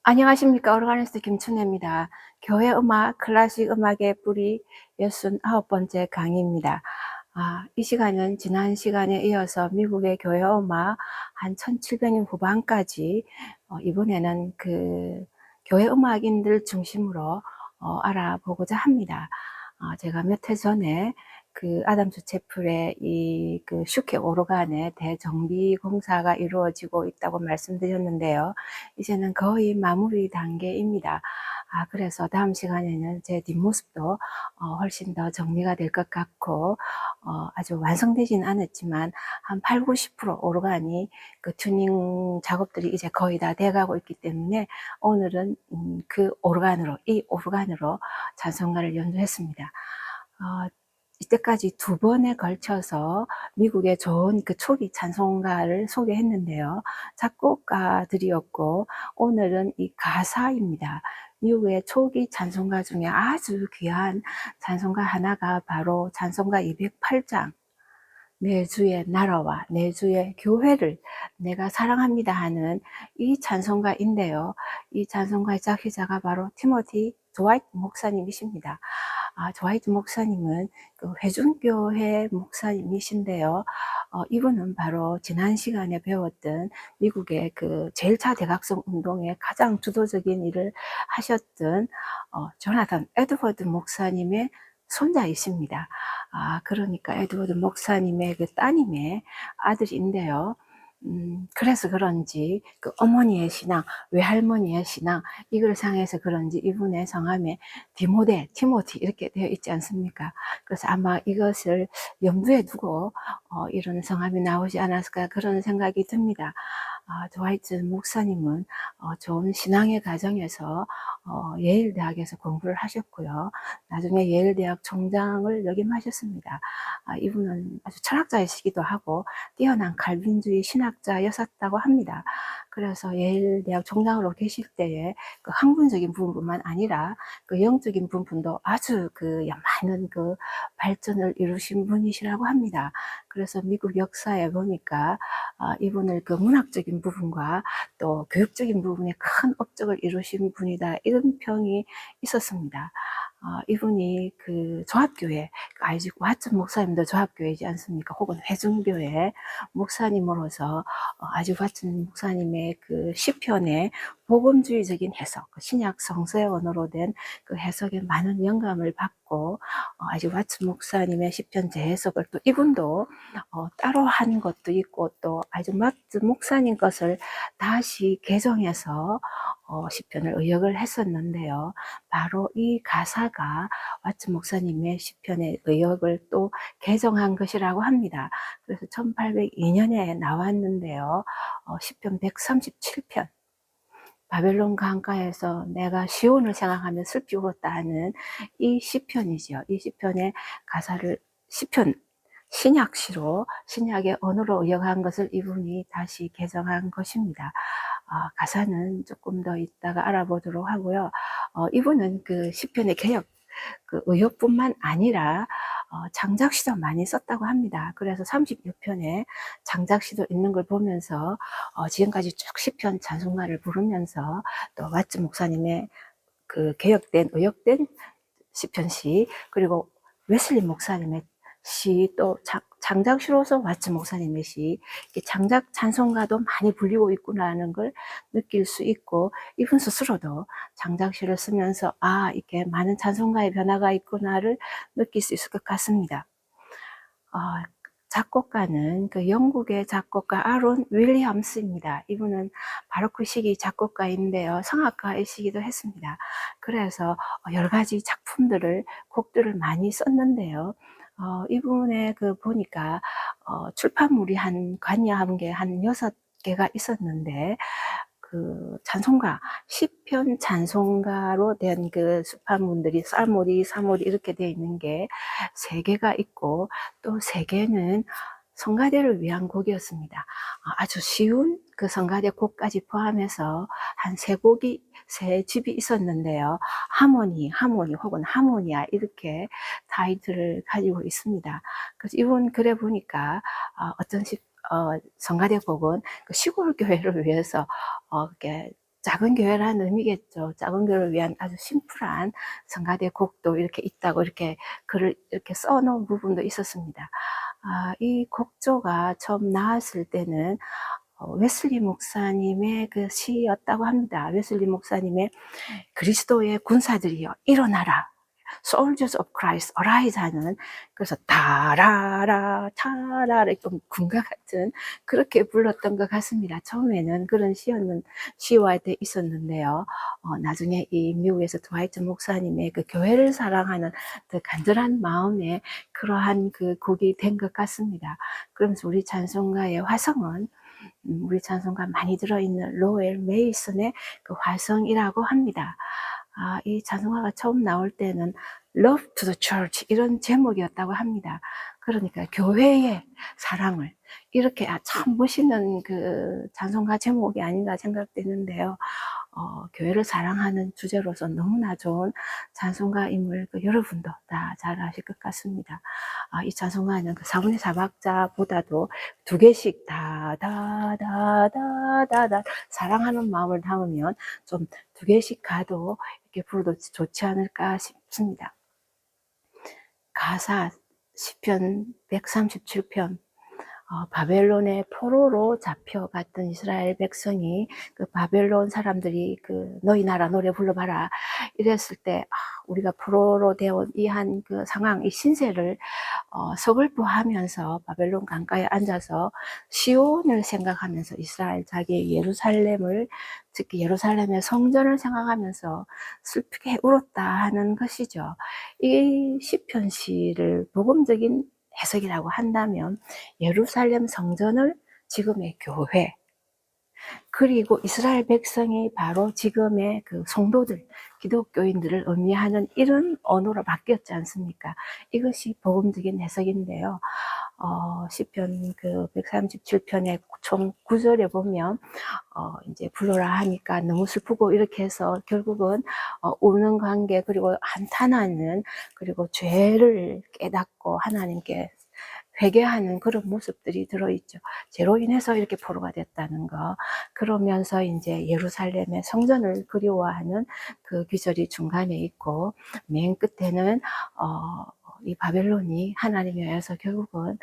안녕하십니까. 오르가니스트 김춘혜입니다. 교회 음악, 클래식 음악의 뿌리 69번째 강의입니다. 이 시간은 지난 시간에 이어서 미국의 교회 음악 한 1700년 후반까지 이번에는 그 교회 음악인들 중심으로 알아보고자 합니다. 제가 몇 해 전에 그 아담스 채플의 이 그 슈케 오르간의 대정비 공사가 이루어지고 있다고 말씀드렸는데요. 이제는 거의 마무리 단계입니다. 그래서 다음 시간에는 제 뒷모습도 훨씬 더 정리가 될 것 같고, 아주 완성되진 않았지만 한 8, 90% 오르간이 그 튜닝 작업들이 이제 거의 다 돼가고 있기 때문에 오늘은 이 오르간으로 찬송가를 연주했습니다. 이때까지 2번에 걸쳐서 미국의 좋은 그 초기 찬송가를 소개했는데요. 작곡가들이었고, 오늘은 이 가사입니다. 미국의 초기 찬송가 중에 아주 귀한 찬송가 하나가 바로 찬송가 208장. 내 주의 나라와 내 주의 교회를 내가 사랑합니다 하는 이 찬송가인데요. 이 찬송가의 작곡자가 바로 티모티 드와이트 목사님이십니다. 드와이트 목사님은 그 회중교회 목사님이신데요. 이분은 바로 지난 시간에 배웠던 미국의 그 제1차 대각성 운동의 가장 주도적인 일을 하셨던 조나단 에드워드 목사님의 손자이십니다. 그러니까 에드워드 목사님의 그 따님의 아들인데요. 그래서 그런지 그 어머니의 신앙, 외할머니의 신앙, 이걸 상해서 그런지 이분의 성함에 티모티 이렇게 되어 있지 않습니까? 그래서 아마 이것을 염두에 두고 이런 성함이 나오지 않았을까 그런 생각이 듭니다. 드와이트 목사님은 좋은 신앙의 가정에서 예일 대학에서 공부를 하셨고요. 나중에 예일 대학 총장을 역임하셨습니다. 이분은 아주 철학자이시기도 하고 뛰어난 칼빈주의 신학자였었다고 합니다. 그래서 예일 대학 총장으로 계실 때에 그 학문적인 부분뿐만 아니라 그 영적인 부분도 아주 그 많은 그 발전을 이루신 분이시라고 합니다. 그래서 미국 역사에 보니까 이분을 그 문학적인 부분과 또 교육적인 부분에 큰 업적을 이루신 분이다, 이런 평이 있었습니다. 이분이 그 조합교회, 아이직 왓슨 목사님도 조합교회이지 않습니까? 혹은 회중교회 목사님으로서 아이직 왓슨 목사님의 그 시편의 복음주의적인 해석, 신약 성서의 언어로 된 그 해석에 많은 영감을 받고 아이직 왓슨 목사님의 시편 재해석을 또 이분도 따로 한 것도 있고, 또 아이직 왓슨 목사님 것을 다시 개정해서 시편을 의역을 했었는데요. 바로 이 가사가 왓슨 목사님의 시편의 의역을 또 개정한 것이라고 합니다. 그래서 1802년에 나왔는데요. 시편 137편. 바벨론 강가에서 내가 시온을 생각하며 슬피 울었다 하는 이 시편이죠. 이 시편의 가사를 신약시로, 신약의 언어로 의역한 것을 이분이 다시 개정한 것입니다. 가사는 조금 더 이따가 알아보도록 하고요. 이분은 그 시편의 개역, 그 의역뿐만 아니라 장작시도 많이 썼다고 합니다. 그래서 36편에 장작시도 있는 걸 보면서 지금까지 쭉 시편 찬송가를 부르면서 또 왓츠 목사님의 그 개역된, 의역된 시편시, 그리고 웨슬리 목사님의 시, 또 장작시로서 왓츠 목사님의 시, 장작 찬송가도 많이 불리고 있구나라는 걸 느낄 수 있고, 이분 스스로도 장작시를 쓰면서 이렇게 많은 찬송가의 변화가 있구나를 느낄 수 있을 것 같습니다. 작곡가는 그 영국의 작곡가 아론 윌리엄스입니다. 이분은 바로크 시기 작곡가인데요. 성악가이시기도 했습니다. 그래서 여러 가지 곡들을 많이 썼는데요. 이분의 그 보니까 출판물이 관여한 게 한 6개가 있었는데, 그 찬송가, 시편 찬송가로 된 그 수판문들이 쌀모리, 사모리 이렇게 되어 있는 게 3개가 있고, 또 3개는 성가대를 위한 곡이었습니다. 아주 쉬운 그 성가대 곡까지 포함해서 한 3곡이, 3집이 있었는데요. 하모니 혹은 하모니아 이렇게 타이틀을 가지고 있습니다. 그래서 이번 글에 보니까 어떤 성가대 곡은 그 시골 교회를 위해서 이렇게 작은 교회라는 의미겠죠. 작은 교회를 위한 아주 심플한 성가대 곡도 이렇게 있다고 이렇게 글을 이렇게 써놓은 부분도 있었습니다. 이 곡조가 처음 나왔을 때는 웨슬리 목사님의 그 시였다고 합니다. 웨슬리 목사님의 그리스도의 군사들이여 일어나라, Soldiers of Christ, arise 하는, 그래서 타라라 타라라 좀 군가 같은 그렇게 불렀던 것 같습니다. 처음에는 그런 시와 돼 있었는데요. 나중에 이 미국에서 드와이트 목사님의 그 교회를 사랑하는 그 간절한 마음에 그러한 그 곡이 된 것 같습니다. 그러면서 우리 찬송가의 화성은 우리 찬송가 많이 들어있는 로엘 메이슨의 그 화성이라고 합니다. 이 찬송가가 처음 나올 때는 Love to the Church 이런 제목이었다고 합니다. 그러니까 교회의 사랑을 이렇게 참 멋있는 그 찬송가 제목이 아닌가 생각되는데요. 교회를 사랑하는 주제로서 너무나 좋은 찬송가임을 여러분도 다 잘 아실 것 같습니다. 이 찬송가는 그 4분의 4박자보다도 2개씩 다다다다다다 사랑하는 마음을 담으면 좀 2개씩 가도 이렇게 불러도 좋지 않을까 싶습니다. 가사 시편 137편 바벨론의 포로로 잡혀갔던 이스라엘 백성이 그 바벨론 사람들이 그 너희 나라 노래 불러봐라 이랬을 때 우리가 포로로 되어 이 한 그 상황, 이 신세를 서글퍼하면서 바벨론 강가에 앉아서 시온을 생각하면서 이스라엘 자기의 예루살렘을, 특히 예루살렘의 성전을 생각하면서 슬프게 울었다 하는 것이죠. 이 시편시를 복음적인 해석이라고 한다면 예루살렘 성전을 지금의 교회, 그리고 이스라엘 백성이 바로 지금의 그 성도들, 기독교인들을 의미하는 이런 언어로 바뀌었지 않습니까? 이것이 복음적인 해석인데요. 시편 그 137편의 총 9절에 보면 이제 불러라 하니까 너무 슬프고 이렇게 해서 결국은 우는 관계, 그리고 한탄하는, 그리고 죄를 깨닫고 하나님께 회개하는 그런 모습들이 들어있죠. 죄로 인해서 이렇게 포로가 됐다는 거. 그러면서 이제 예루살렘의 성전을 그리워하는 그 귀절이 중간에 있고, 맨 끝에는 이 바벨론이 하나님에 의해서 결국은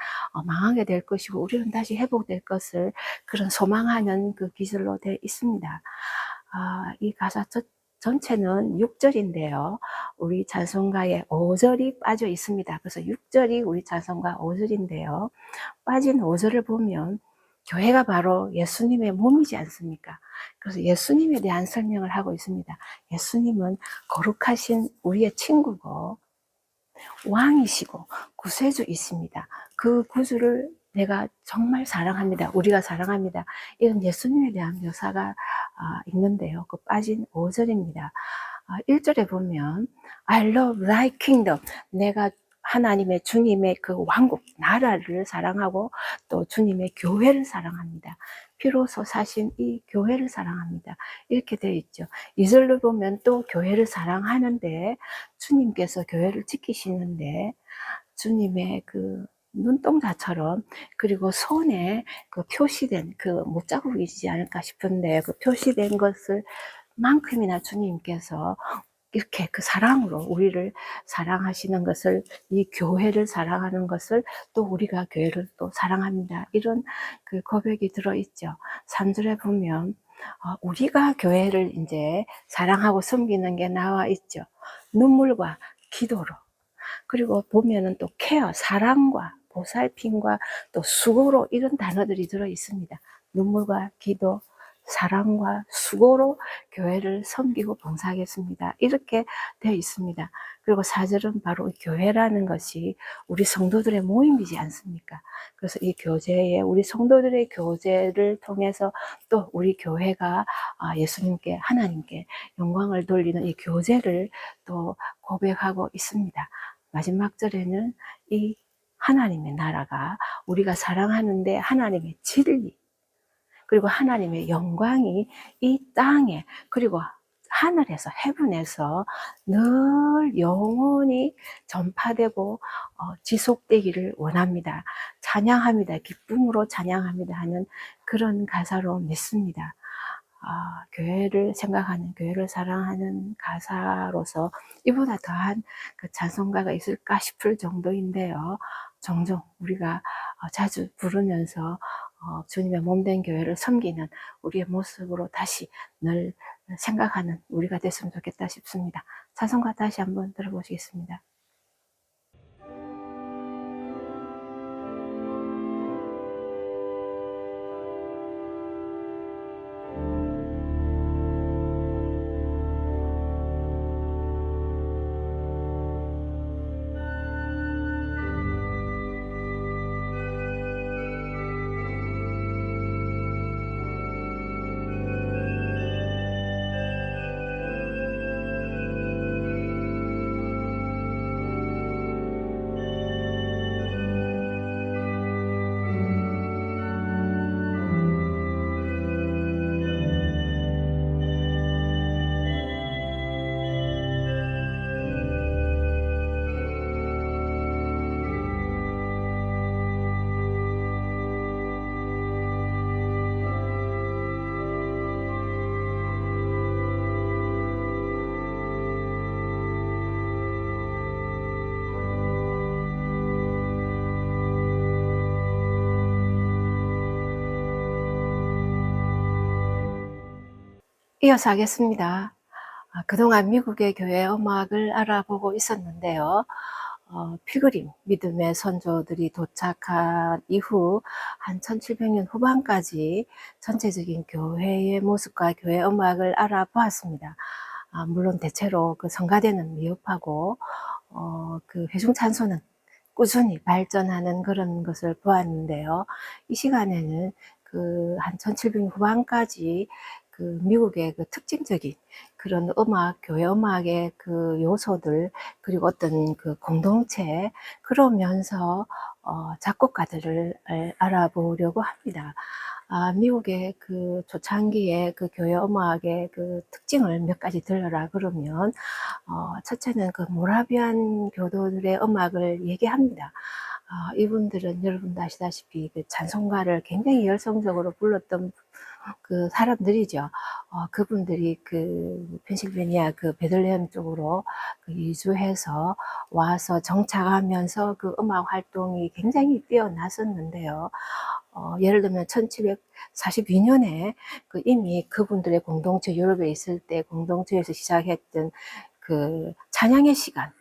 망하게 될 것이고 우리는 다시 회복될 것을 그런 소망하는 그 기절로 되어 있습니다. 이 가사 전체는 6절인데요. 우리 찬송가에 5절이 빠져 있습니다. 그래서 6절이 우리 찬송가 5절인데요. 빠진 5절을 보면 교회가 바로 예수님의 몸이지 않습니까? 그래서 예수님에 대한 설명을 하고 있습니다. 예수님은 거룩하신 우리의 친구고 왕이시고 구세주이십니다. 그 구주를 내가 정말 사랑합니다. 우리가 사랑합니다. 이런 예수님에 대한 묘사가 있는데요. 그 빠진 5절입니다. 1절에 보면 I love thy kingdom, 내가 하나님의 주님의 그 왕국, 나라를 사랑하고 또 주님의 교회를 사랑합니다. 피로서 사신 이 교회를 사랑합니다. 이렇게 되어 있죠. 2절로 보면 또 교회를 사랑하는데 주님께서 교회를 지키시는데 주님의 그 눈동자처럼, 그리고 손에 그 표시된 그 못자국이지 않을까 싶은데 그 표시된 것을 만큼이나 주님께서 이렇게 그 사랑으로 우리를 사랑하시는 것을, 이 교회를 사랑하는 것을 또 우리가 교회를 또 사랑합니다. 이런 그 고백이 들어있죠. 3절에 보면 우리가 교회를 이제 사랑하고 섬기는 게 나와 있죠. 눈물과 기도로. 그리고 보면은 또 케어, 사랑과 보살핌과 또 수고로 이런 단어들이 들어 있습니다. 눈물과 기도, 사랑과 수고로 교회를 섬기고 봉사하겠습니다. 이렇게 되어 있습니다. 그리고 4절은 바로 교회라는 것이 우리 성도들의 모임이지 않습니까? 그래서 이 교제에 우리 성도들의 교제를 통해서 또 우리 교회가 예수님께 하나님께 영광을 돌리는 이 교제를 또 고백하고 있습니다. 마지막 절에는 이 하나님의 나라가 우리가 사랑하는데 하나님의 진리 그리고 하나님의 영광이 이 땅에 그리고 하늘에서 헤븐에서 늘 영원히 전파되고 지속되기를 원합니다. 찬양합니다. 기쁨으로 찬양합니다 하는 그런 가사로 믿습니다. 교회를 생각하는, 교회를 사랑하는 가사로서 이보다 더한 그 찬송가가 있을까 싶을 정도인데요. 종종 우리가 자주 부르면서 주님의 몸된 교회를 섬기는 우리의 모습으로 다시 늘 생각하는 우리가 됐으면 좋겠다 싶습니다. 찬송가 다시 한번 들어보시겠습니다. 이어서 하겠습니다. 그동안 미국의 교회 음악을 알아보고 있었는데요. 피그림, 믿음의 선조들이 도착한 이후 한 1700년 후반까지 전체적인 교회의 모습과 교회 음악을 알아보았습니다. 물론 대체로 그 성가대는 미흡하고 그 회중 찬송은 꾸준히 발전하는 그런 것을 보았는데요. 이 시간에는 그 한 1700년 후반까지 그 미국의 그 특징적인 그런 음악, 교회 음악의 그 요소들, 그리고 어떤 그 공동체, 그러면서 작곡가들을 알아보려고 합니다. 미국의 그 초창기의 그 교회 음악의 그 특징을 몇 가지 들려라 그러면, 첫째는 그 모라비안 교도들의 음악을 얘기합니다. 이분들은 여러분도 아시다시피 그 찬송가를 굉장히 열성적으로 불렀던 그 사람들이죠. 그분들이 그 펜실베니아 그 베들레헴 쪽으로 그 이주해서 와서 정착하면서 그 음악 활동이 굉장히 뛰어났었는데요. 예를 들면 1742년에 그 이미 그분들의 공동체 유럽에 있을 때 공동체에서 시작했던 그 찬양의 시간,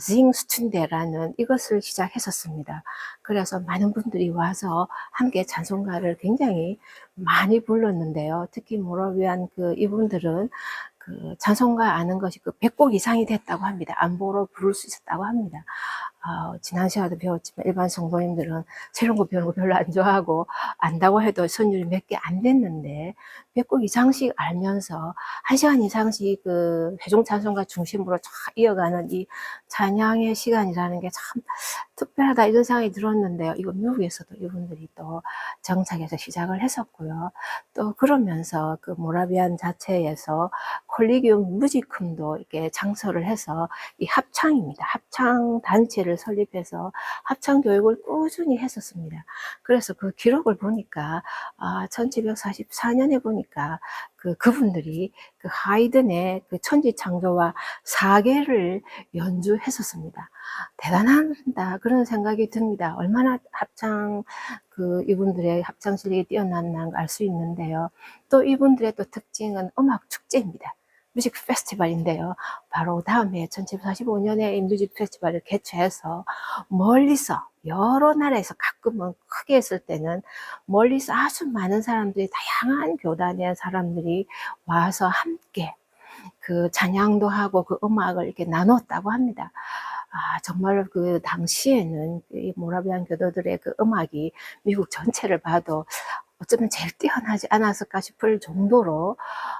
징스툰데라는 이것을 시작했었습니다. 그래서 많은 분들이 와서 함께 찬송가를 굉장히 많이 불렀는데요. 특히 모라비안 그 이분들은 그 찬송가 아는 것이 그 100곡 이상이 됐다고 합니다. 안보로 부를 수 있었다고 합니다. 지난 시간에도 배웠지만 일반 성도님들은 새로운 거 배우는 거 별로 안 좋아하고 안다고 해도 선율이 몇 개 안 됐는데 100곡 이상씩 알면서 1시간 이상씩 그 회중 찬송가 중심으로 쫙 이어가는 이 찬양의 시간이라는 게 참 특별하다 이런 생각이 들었는데요. 이거 미국에서도 이분들이 또 정착해서 시작을 했었고요. 또 그러면서 그 모라비안 자체에서 콜리기움 무지쿰도 이렇게 창설을 해서 이 합창입니다. 합창 단체를 설립해서 합창 교육을 꾸준히 했었습니다. 그래서 그 기록을 보니까 1744년에 보니까 그분들이 그 하이든의 그 천지창조와 사계를 연주했었습니다. 대단하다 그런 생각이 듭니다. 얼마나 합창 이분들의 합창 실력이 뛰어났나 알 수 있는데요. 또 이분들의 또 특징은 음악 축제입니다. 뮤직 페스티벌인데요. 바로 다음해 1745년에 이 뮤직 페스티벌을 개최해서 멀리서 여러 나라에서 가끔은 크게 했을 때는 멀리서 아주 많은 사람들이 다양한 교단의 사람들이 와서 함께 그 찬양도 하고 그 음악을 이렇게 나눴다고 합니다. 정말 그 당시에는 이 모라비안 교도들의 그 음악이 미국 전체를 봐도 어쩌면 제일 뛰어나지 않았을까 싶을 정도로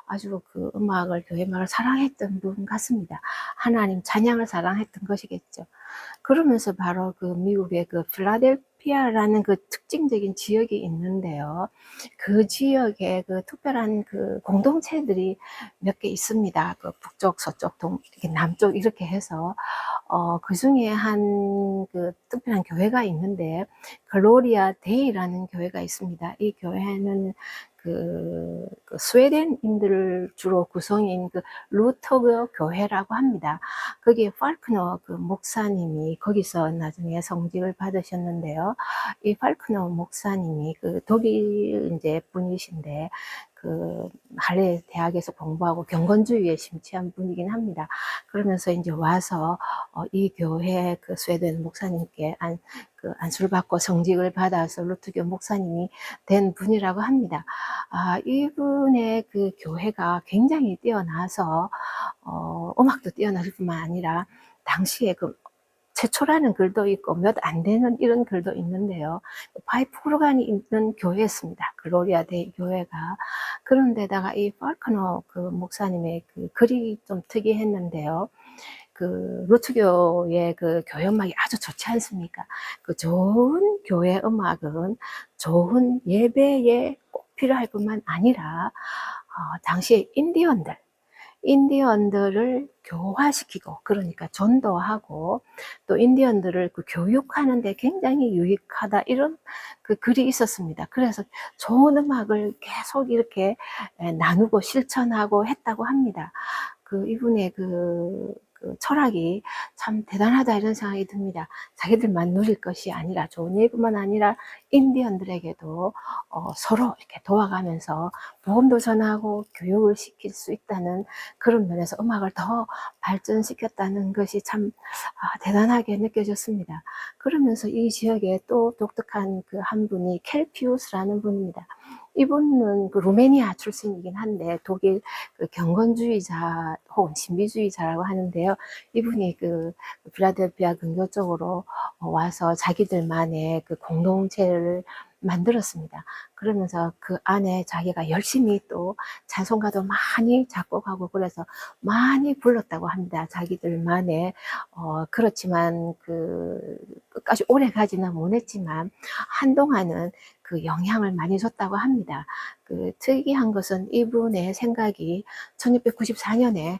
아주 그 음악을, 교회 음악을 사랑했던 분 같습니다. 하나님 찬양을 사랑했던 것이겠죠. 그러면서 바로 그 미국의 그 필라델피아라는 그 특징적인 지역이 있는데요. 그 지역에 그 특별한 그 공동체들이 몇 개 있습니다. 그 북쪽, 서쪽, 이렇게 남쪽 이렇게 해서 그 중에 한 그 특별한 교회가 있는데 글로리아 데이라는 교회가 있습니다. 이 교회는 그 스웨덴인들을 주로 구성인 그 루터교 교회라고 합니다. 거기에 팔크너 그 목사님이 거기서 나중에 성직을 받으셨는데요. 이 팔크너 목사님이 그 독일 이제 분이신데 그 할레 대학에서 공부하고 경건주의에 심취한 분이긴 합니다. 그러면서 이제 와서 이 교회 그 스웨덴 목사님께 안수를 받고 성직을 받아서 루트교 목사님이 된 분이라고 합니다. 이분의 그 교회가 굉장히 뛰어나서 음악도 뛰어날 뿐만 아니라 당시에 그 최초라는 글도 있고 몇 안 되는 이런 글도 있는데요. 파이프 오르간이 있는 교회였습니다. 글로리아 데이 교회가. 그런데다가 이 팔커너 그 목사님의 그 글이 좀 특이했는데요. 그 루트교의 그 교회 음악이 아주 좋지 않습니까? 그 좋은 교회 음악은 좋은 예배에 꼭 필요할 뿐만 아니라 당시에 인디언들을 교화시키고, 그러니까 전도하고 또 인디언들을 그 교육하는 데 굉장히 유익하다, 이런 그 글이 있었습니다. 그래서 좋은 음악을 계속 이렇게 나누고 실천하고 했다고 합니다. 이분의 그 철학이 참 대단하다, 이런 생각이 듭니다. 자기들만 누릴 것이 아니라, 좋은 예뿐만 아니라 인디언들에게도 서로 이렇게 도와가면서 복음도 전하고 교육을 시킬 수 있다는 그런 면에서 음악을 더 발전시켰다는 것이 참 대단하게 느껴졌습니다. 그러면서 이 지역에 또 독특한 그 한 분이 켈피우스라는 분입니다. 이분은 그 루메니아 출신이긴 한데 독일 그 경건주의자 혹은 신비주의자라고 하는데요. 이분이 그 필라델피아 근교 쪽으로 와서 자기들만의 그 공동체를 만들었습니다. 그러면서 그 안에 자기가 열심히 또 찬송가도 많이 작곡하고 그래서 많이 불렀다고 합니다. 자기들만의 그렇지만 그 끝까지 오래 가지는 못했지만 한동안은 그 영향을 많이 줬다고 합니다. 그 특이한 것은 이분의 생각이 1694년에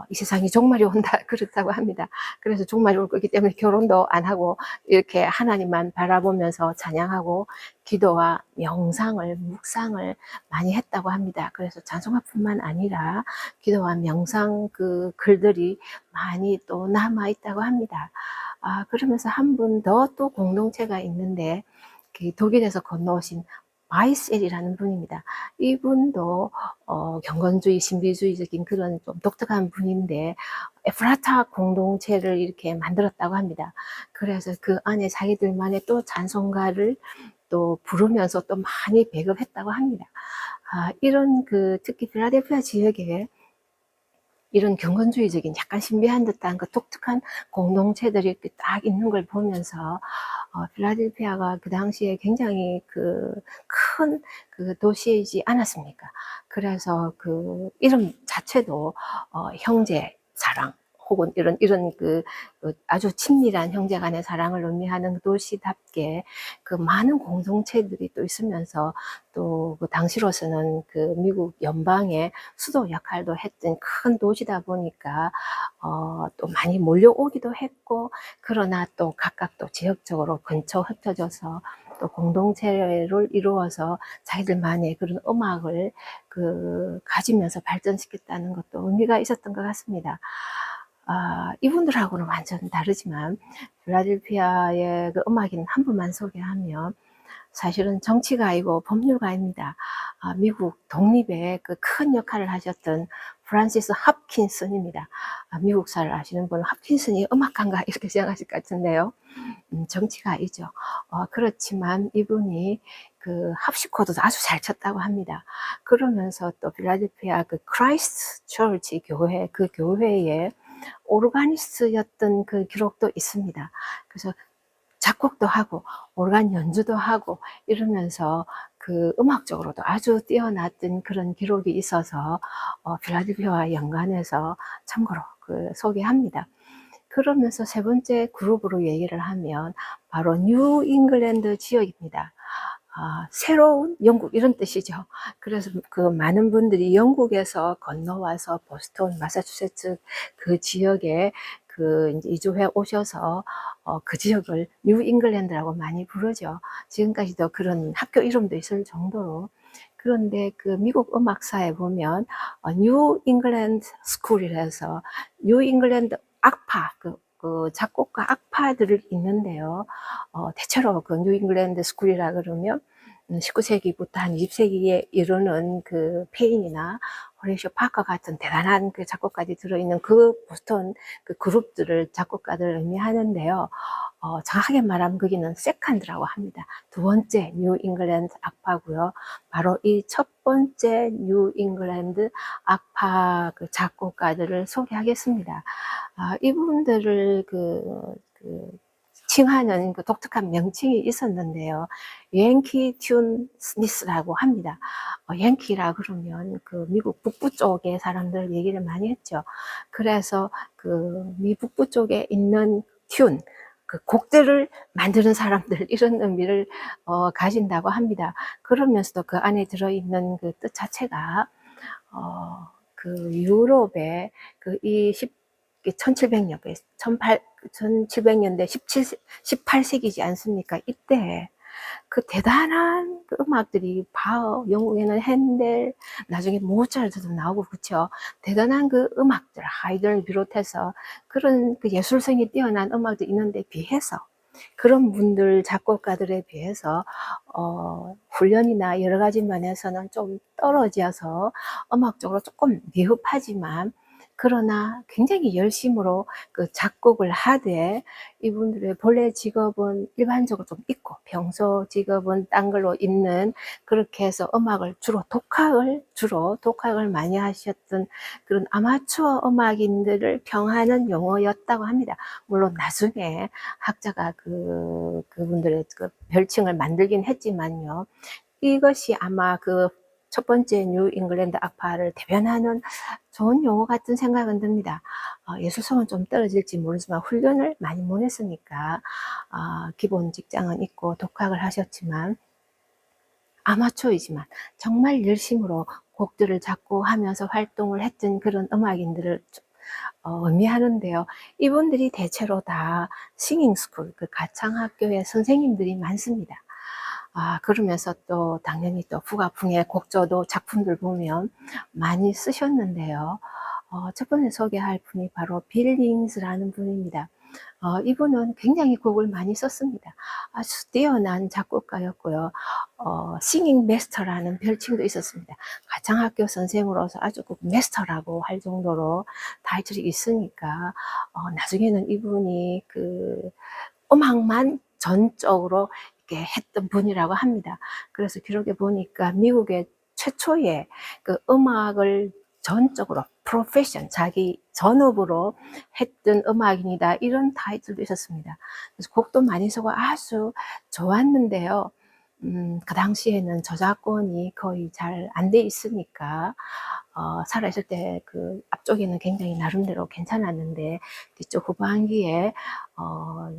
이 세상에 종말이 온다 그렇다고 합니다. 그래서 종말이 올 거기 때문에 결혼도 안 하고 이렇게 하나님만 바라보면서 찬양하고 기도와 명상을, 묵상을 많이 했다고 합니다. 그래서 찬송가뿐만 아니라 기도와 명상 그 글들이 많이 또 남아 있다고 합니다. 그러면서 한 분 더 또 공동체가 있는데 그 독일에서 건너오신 바이셀이라는 분입니다. 이분도 경건주의, 신비주의적인 그런 좀 독특한 분인데 에프라타 공동체를 이렇게 만들었다고 합니다. 그래서 그 안에 자기들만의 또 찬송가를 또 부르면서 또 많이 배급했다고 합니다. 이런 그 특히 필라델피아 지역에 이런 경건주의적인 약간 신비한 듯한 그 독특한 공동체들이 이렇게 딱 있는 걸 보면서 필라델피아가 그 당시에 굉장히 그 큰 그 도시이지 않았습니까? 그래서 그 이름 자체도 형제 사랑 혹은 이런 그 아주 친밀한 형제 간의 사랑을 의미하는 도시답게 그 많은 공동체들이 또 있으면서 또 그 당시로서는 그 미국 연방의 수도 역할도 했던 큰 도시다 보니까 또 많이 몰려오기도 했고, 그러나 또 각각 또 지역적으로 근처 흩어져서 또 공동체를 이루어서 자기들만의 그런 음악을 가지면서 발전시켰다는 것도 의미가 있었던 것 같습니다. 이분들하고는 완전 다르지만 필라델피아의 그 음악인 한 분만 소개하면 사실은 정치가이고 법률가입니다. 미국 독립에 그 큰 역할을 하셨던 프란시스 홉킨슨입니다. 미국사를 아시는 분은 홉킨슨이 음악가인가 이렇게 생각하실 것 같은데요. 정치가 아니죠. 그렇지만 이분이 그 합시코드도 아주 잘 쳤다고 합니다. 그러면서 또 필라델피아 그 크라이스트 처치 교회, 그 교회에 오르가니스트였던 그 기록도 있습니다. 그래서 작곡도 하고 오르간 연주도 하고 이러면서 그 음악적으로도 아주 뛰어났던 그런 기록이 있어서 필라델피아와 연관해서 참고로 그 소개합니다. 그러면서 세 번째 그룹으로 얘기를 하면 바로 뉴 잉글랜드 지역입니다. 새로운 영국 이런 뜻이죠. 그래서 그 많은 분들이 영국에서 건너와서 보스턴, 마사추세츠 그 지역에 그 이제 이주해 오셔서 그 지역을 뉴 잉글랜드라고 많이 부르죠. 지금까지도 그런 학교 이름도 있을 정도로. 그런데 그 미국 음악사에 보면 뉴 잉글랜드 스쿨이라서 뉴 잉글랜드 악파, 그 작곡가 악파들을 있는데요. 대체로 그 뉴 잉글랜드 스쿨이라 그러면 19세기부터 한 20세기에 이르는 그 페인이나 호레이쇼 파커 같은 대단한 그 작곡가들이 들어있는 그 보스턴 그 그룹들을 작곡가들을 의미하는데요. 정확하게 말하면 거기는 세컨드라고 합니다. 두 번째 뉴 잉글랜드 악파고요. 바로 이 첫 번째 뉴 잉글랜드 악파 그 작곡가들을 소개하겠습니다. 이분들을 칭하는 그 독특한 명칭이 있었는데요. 양키 튠 스미스라고 합니다. 양키라 그러면 그 미국 북부 쪽의 사람들 얘기를 많이 했죠. 그래서 그 미 북부 쪽에 있는 튠, 그 곡들을 만드는 사람들 이런 의미를 가진다고 합니다. 그러면서도 그 안에 들어있는 그 뜻 자체가 그 유럽의 이 1700년대, 1700년대 18세기지 않습니까? 이때 그 대단한 그 음악들이 바흐, 영국에는 핸델, 나중에 모차르트도 나오고 그렇죠. 대단한 그 음악들, 하이든을 비롯해서 그런 그 예술성이 뛰어난 음악도 있는데 비해서 그런 분들 작곡가들에 비해서 훈련이나 여러 가지 면에서는 좀 떨어져서 음악적으로 조금 미흡하지만 그러나 굉장히 열심으로 그 작곡을 하되 이분들의 본래 직업은 일반적으로 좀 있고 평소 직업은 딴 걸로 있는 그렇게 해서 음악을 주로 독학을 많이 하셨던 그런 아마추어 음악인들을 평하는 용어였다고 합니다. 물론 나중에 학자가 그분들의 그 별칭을 만들긴 했지만요. 이것이 아마 그 첫 번째 뉴 잉글랜드 악파를 대변하는 좋은 용어 같은 생각은 듭니다. 예술성은 좀 떨어질지 모르지만 훈련을 많이 못 했으니까 기본 직장은 있고 독학을 하셨지만 아마추어이지만 정말 열심으로 곡들을 작곡하면서 활동을 했던 그런 음악인들을 의미하는데요. 이분들이 대체로 다 싱잉스쿨, 그 가창학교의 선생님들이 많습니다. 그러면서 또 당연히 또 국악풍의 곡조도 작품들 보면 많이 쓰셨는데요. 첫 번째 소개할 분이 바로 빌링스라는 분입니다. 이분은 굉장히 곡을 많이 썼습니다. 아주 뛰어난 작곡가였고요. 싱잉 메스터라는 별칭도 있었습니다. 가창학교 선생으로서 아주 그 메스터라고 할 정도로 타이틀이 있으니까 나중에는 이분이 그 음악만 전적으로 이렇게 했던 분이라고 합니다. 그래서 기록에 보니까 미국의 최초의 그 음악을 전적으로 프로페션, 자기 전업으로 했던 음악인이다. 이런 타이틀도 있었습니다. 그래서 곡도 많이 쓰고 아주 좋았는데요. 그 당시에는 저작권이 거의 잘 안 돼 있으니까 살아있을 때 그 앞쪽에는 굉장히 나름대로 괜찮았는데 뒤쪽 후반기에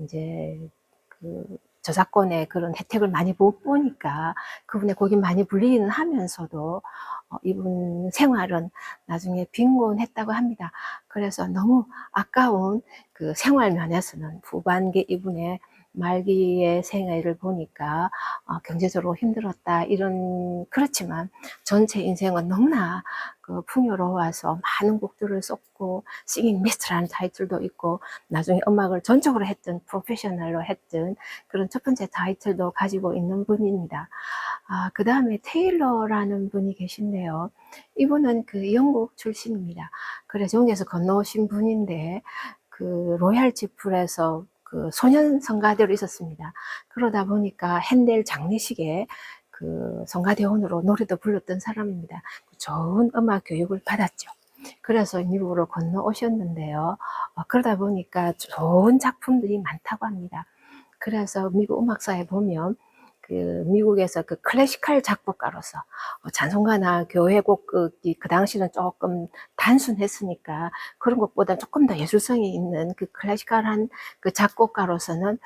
이제 그 저작권의 그런 혜택을 많이 못 보니까 그분의 곡이 많이 불리기는 하면서도 이분 생활은 나중에 빈곤했다고 합니다. 그래서 너무 아까운 그 생활 면에서는 후반기 이분의 말기의 생애를 보니까 경제적으로 힘들었다 이런 그렇지만 전체 인생은 너무나 그 풍요로워서 많은 곡들을 썼고 싱잉 미스트라는 타이틀도 있고 나중에 음악을 전적으로 했던 프로페셔널로 했던 그런 첫 번째 타이틀도 가지고 있는 분입니다. 그 다음에 테일러라는 분이 계신데요. 이분은 그 영국 출신입니다. 그래서 영국에서 건너오신 분인데, 그 로얄 지풀에서 그 소년 성가대로 있었습니다. 그러다 보니까 핸델 장례식에 그 성가대원으로 노래도 불렀던 사람입니다. 좋은 음악 교육을 받았죠. 그래서 미국으로 건너오셨는데요. 그러다 보니까 좋은 작품들이 많다고 합니다. 그래서 미국 음악사에 보면 그 미국에서 그 클래시컬 작곡가로서 찬송가나 교회곡 그 당시는 조금 단순했으니까 그런 것보다 조금 더 예술성이 있는 그 클래시컬한 그 작곡가로서는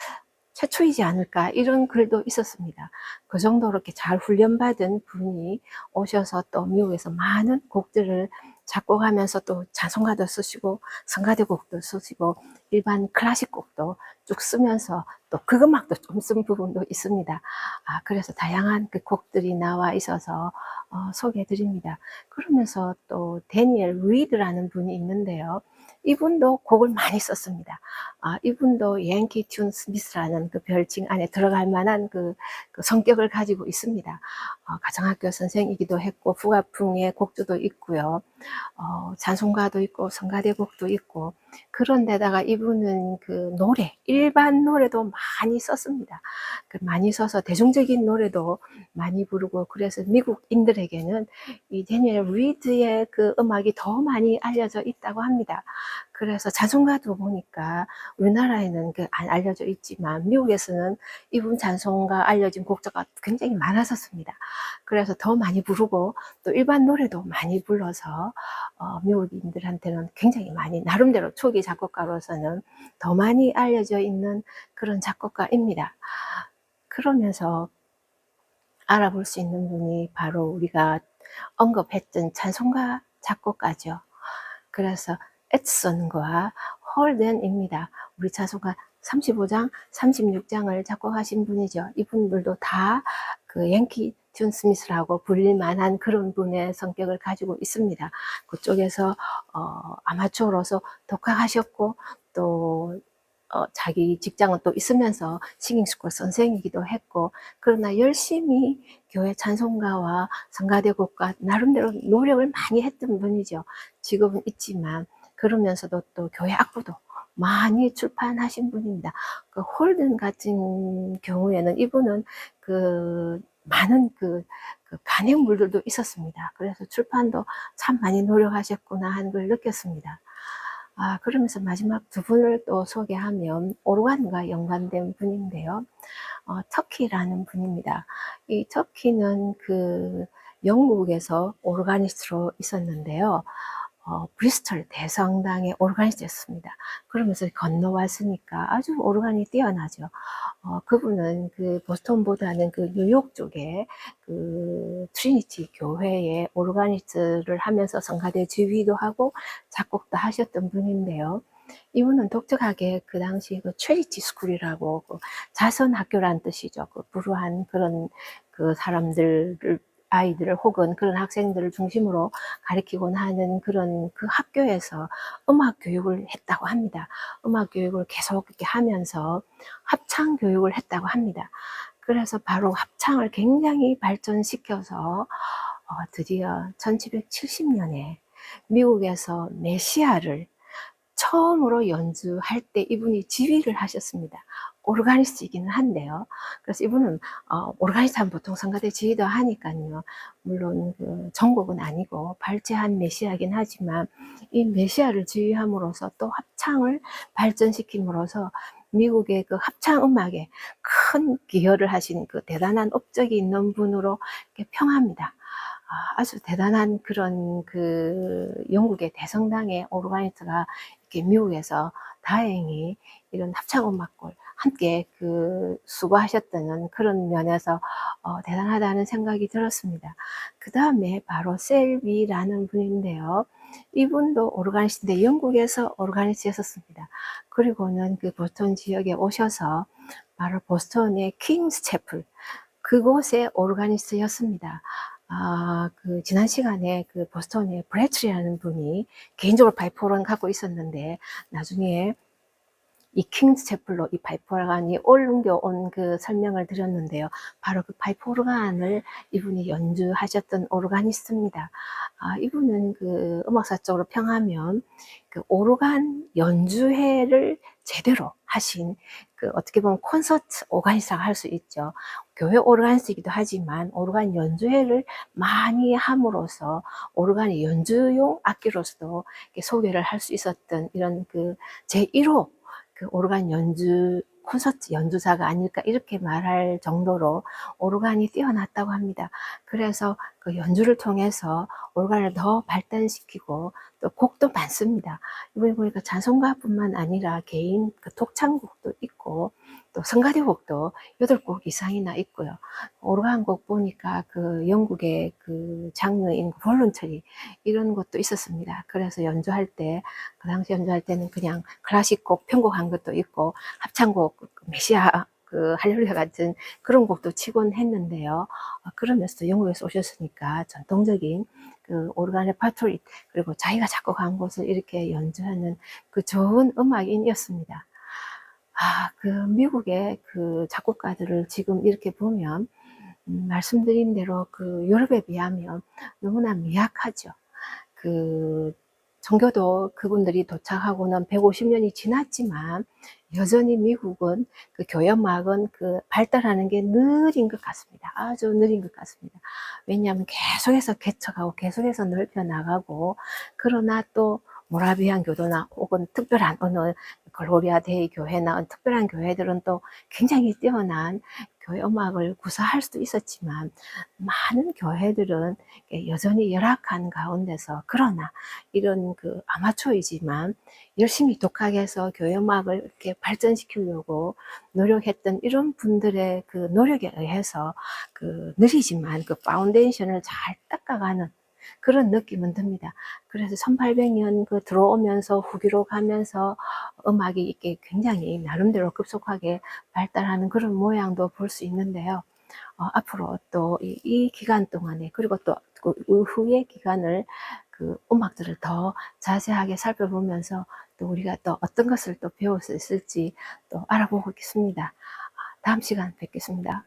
최초이지 않을까, 이런 글도 있었습니다. 그 정도로 이렇게 잘 훈련받은 분이 오셔서 또 미국에서 많은 곡들을 작곡하면서 또 찬송가도 쓰시고 성가대곡도 쓰시고 일반 클래식 곡도 쭉 쓰면서 또 극음악도 좀 쓴 부분도 있습니다. 그래서 다양한 그 곡들이 나와 있어서 소개해 드립니다. 그러면서 또 데니엘 리드라는 분이 있는데요. 이분도 곡을 많이 썼습니다. 이분도 양키 튠 스미스라는 그 별칭 안에 들어갈 만한 그 성격을 가지고 있습니다. 가정학교 선생이기도 했고 북아풍의 곡주도 있고요. 찬송가도 있고 성가대곡도 있고, 그런데다가 이분은 그 노래, 일반 노래도 많이 썼습니다. 많이 써서 대중적인 노래도 많이 부르고, 그래서 미국인들에게는 이 데니엘 리드의 그 음악이 더 많이 알려져 있다고 합니다. 그래서 찬송가도 보니까 우리나라에는 안 알려져 있지만 미국에서는 이분 찬송가 알려진 곡자가 굉장히 많았었습니다. 그래서 더 많이 부르고 또 일반 노래도 많이 불러서 미국인들한테는 굉장히 많이, 나름대로 초기 작곡가로서는 더 많이 알려져 있는 그런 작곡가입니다. 그러면서 알아볼 수 있는 분이 바로 우리가 언급했던 찬송가 작곡가죠. 그래서 에드슨과 홀든입니다. 우리 찬송가 35장, 36장을 작곡하신 분이죠. 이분들도 다 그 양키 튠 스미스라고 불릴 만한 그런 분의 성격을 가지고 있습니다. 그쪽에서 아마추어로서 독학하셨고 또 자기 직장은 또 있으면서 싱잉스쿨 선생이기도 했고, 그러나 열심히 교회 찬송가와 성가대곡과 나름대로 노력을 많이 했던 분이죠. 지금은 있지만 그러면서도 또 교회 악보도 많이 출판하신 분입니다. 그 홀든 같은 경우에는 이분은 그 많은 그 간행물들도 있었습니다. 그래서 출판도 참 많이 노력하셨구나 하는 걸 느꼈습니다. 그러면서 마지막 두 분을 또 소개하면 오르간과 연관된 분인데요. 터키라는 분입니다. 이 터키는 그 영국에서 오르가니스트로 있었는데요. 브리스톨 대성당의 오르가니스트였습니다. 그러면서 건너왔으니까 아주 오르간이 뛰어나죠. 그분은 그 보스턴보다는 그 뉴욕 쪽에 그 트리니티 교회의 오르가니스트를 하면서 성가대 지휘도 하고 작곡도 하셨던 분인데요. 이분은 독특하게 그 당시 그 체리티 스쿨이라고 그 자선 학교란 뜻이죠. 그 불우한 그런 그 사람들을, 아이들을 혹은 그런 학생들을 중심으로 가르치곤 하는 그런 그 학교에서 음악 교육을 했다고 합니다. 음악 교육을 계속 이렇게 하면서 합창 교육을 했다고 합니다. 그래서 바로 합창을 굉장히 발전시켜서 드디어 1770년에 미국에서 메시아를 처음으로 연주할 때 이분이 지휘를 하셨습니다. 오르가니스트이기는 한데요. 그래서 이분은 오르가니스트 하면 보통 성가대 지휘도 하니까요. 물론 그 전곡은 아니고 발제한 메시아이긴 하지만 이 메시아를 지휘함으로써 또 합창을 발전시킴으로써 미국의 그 합창 음악에 큰 기여를 하신 그 대단한 업적이 있는 분으로 평합니다. 아주 대단한 그런 그 영국의 대성당의 오르가니스트가 이렇게 미국에서 다행히 이런 합창음악을 함께 그 수고하셨다는 그런 면에서 대단하다는 생각이 들었습니다. 그 다음에 바로 셀비라는 분인데요. 이분도 오르가니스트인데 영국에서 오르가니스트였었습니다. 그리고는 그 보스턴 지역에 오셔서 바로 보스턴의 킹스 채플, 그곳의 오르가니스트였습니다. 그 지난 시간에 그 보스턴의 브래트리라는 분이 개인적으로 발표를 갖고 있었는데 나중에 이 킹스 채플로 이 파이프 오르간이 옮겨온 그 설명을 드렸는데요. 바로 그 파이프 오르간을 이분이 연주하셨던 오르가니스트입니다. 이분은 그 음악사 쪽으로 평하면 그 오르간 연주회를 제대로 하신 그 어떻게 보면 콘서트 오르가니스트라고 할 수 있죠. 교회 오르가니스트이기도 하지만 오르간 연주회를 많이 함으로써 오르간의 연주용 악기로서도 소개를 할 수 있었던 이런 그 제1호 그 오르간 연주 콘서트 연주자가 아닐까 이렇게 말할 정도로 오르간이 뛰어났다고 합니다. 그래서 그 연주를 통해서 오르간을 더 발전시키고 또 곡도 많습니다. 이번에 보니까 찬송가뿐만 아니라 개인 그 독창곡도 있고 또 성가대곡도 8곡 이상이나 있고요. 오르간 곡 보니까 그 영국의 그 장르인 볼런처리 이런 것도 있었습니다. 그래서 연주할 때, 그 당시 연주할 때는 그냥 클래식곡 편곡한 것도 있고 합창곡 메시아 그 할렐루야 같은 그런 곡도 치곤 했는데요. 그러면서 영국에서 오셨으니까 전통적인 그 오르간 레퍼토리 그리고 자기가 작곡한 것을 이렇게 연주하는 그 좋은 음악인이었습니다. 그 미국의 그 작곡가들을 지금 이렇게 보면 말씀드린 대로 그 유럽에 비하면 너무나 미약하죠. 그 종교도 그분들이 도착하고는 150년이 지났지만 여전히 미국은 그 교연막은 그 발달하는 게 느린 것 같습니다. 아주 느린 것 같습니다. 왜냐하면 계속해서 개척하고 계속해서 넓혀 나가고 그러나 또 모라비안 교도나 혹은 특별한 어느 글로리아 데이 교회나 특별한 교회들은 또 굉장히 뛰어난 교회 음악을 구사할 수도 있었지만 많은 교회들은 여전히 열악한 가운데서 그러나 이런 그 아마추어이지만 열심히 독하게 해서 교회 음악을 이렇게 발전시키려고 노력했던 이런 분들의 그 노력에 의해서 그 느리지만 그 파운데이션을 잘 닦아가는 그런 느낌은 듭니다. 그래서 1800년 그 들어오면서 후기로 가면서 음악이 이렇게 굉장히 나름대로 급속하게 발달하는 그런 모양도 볼 수 있는데요. 앞으로 또 이 기간 동안에 그리고 또 그 이후의 기간을 그 음악들을 더 자세하게 살펴보면서 또 우리가 또 어떤 것을 또 배울 수 있을지 또 알아보고 있겠습니다. 다음 시간 뵙겠습니다.